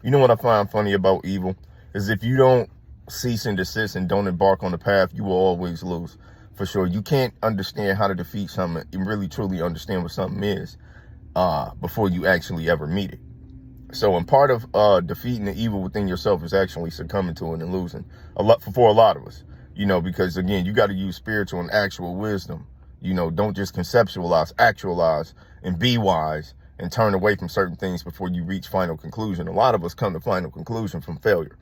You know what I find funny about evil is if you don't cease and desist and don't embark on the path, you will always lose. For sure. You can't understand how to defeat something and really truly understand what something is before you actually ever meet it. So, and part of defeating the evil within yourself is actually succumbing to it and losing for a lot of us, because again, you got to use spiritual and actual wisdom. Don't just conceptualize, actualize, and be wise and turn away from certain things before you reach final conclusion. A lot of us come to final conclusion from failure.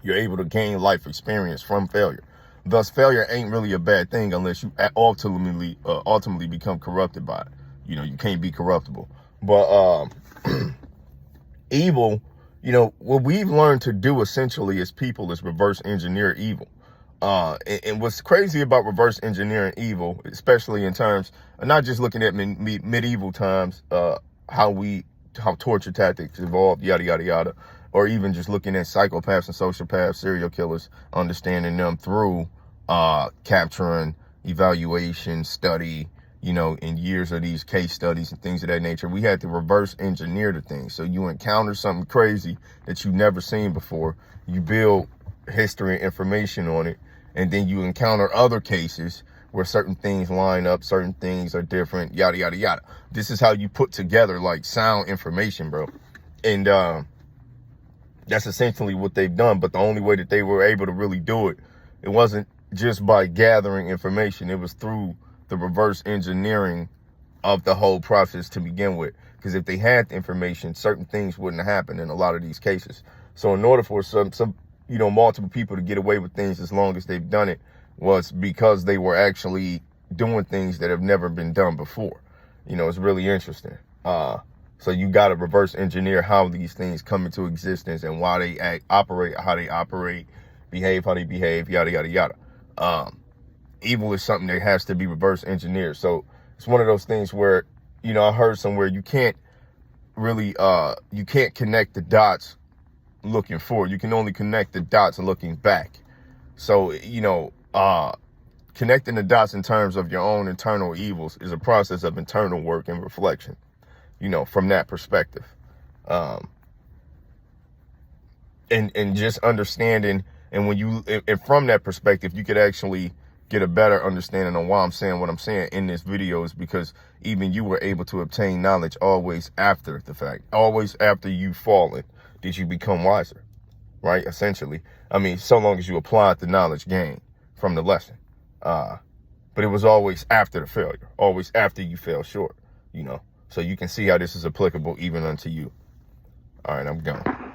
You're able to gain life experience from failure. Thus, failure ain't really a bad thing unless you ultimately become corrupted by it. You can't be corruptible. But evil, what we've learned to do essentially as people is reverse engineer evil. And what's crazy about reverse engineering evil, especially in terms of not just looking at medieval times, how torture tactics evolved, yada, yada, yada, or even just looking at psychopaths and sociopaths, serial killers, understanding them through capturing, evaluation, study, in years of these case studies and things of that nature. We had to reverse engineer the thing. So you encounter something crazy that you've never seen before. You build history and information on it. And then you encounter other cases where certain things line up, certain things are different, yada, yada, yada. This is how you put together like sound information, bro. And that's essentially what they've done. But the only way that they were able to really do it, it wasn't just by gathering information. It was through the reverse engineering of the whole process to begin with. Because if they had the information, certain things wouldn't happen in a lot of these cases. So in order for some multiple people to get away with things as long as they've done it was because they were actually doing things that have never been done before. It's really interesting. So you got to reverse engineer how these things come into existence and why they operate, how they operate, behave, how they behave, yada, yada, yada. Evil is something that has to be reverse engineered. So it's one of those things where, I heard somewhere you can't really, you can't connect the dots looking forward. You can only connect the dots looking back. So, connecting the dots in terms of your own internal evils is a process of internal work and reflection, from that perspective. And just understanding, and from that perspective, you could actually get a better understanding on why I'm saying what I'm saying in this video is because even you were able to obtain knowledge always after the fact, always after you've fallen. Did you become wiser, right? Essentially. So long as you applied the knowledge gained from the lesson. But it was always after the failure, always after you fell short, So you can see how this is applicable even unto you. All right, I'm gone.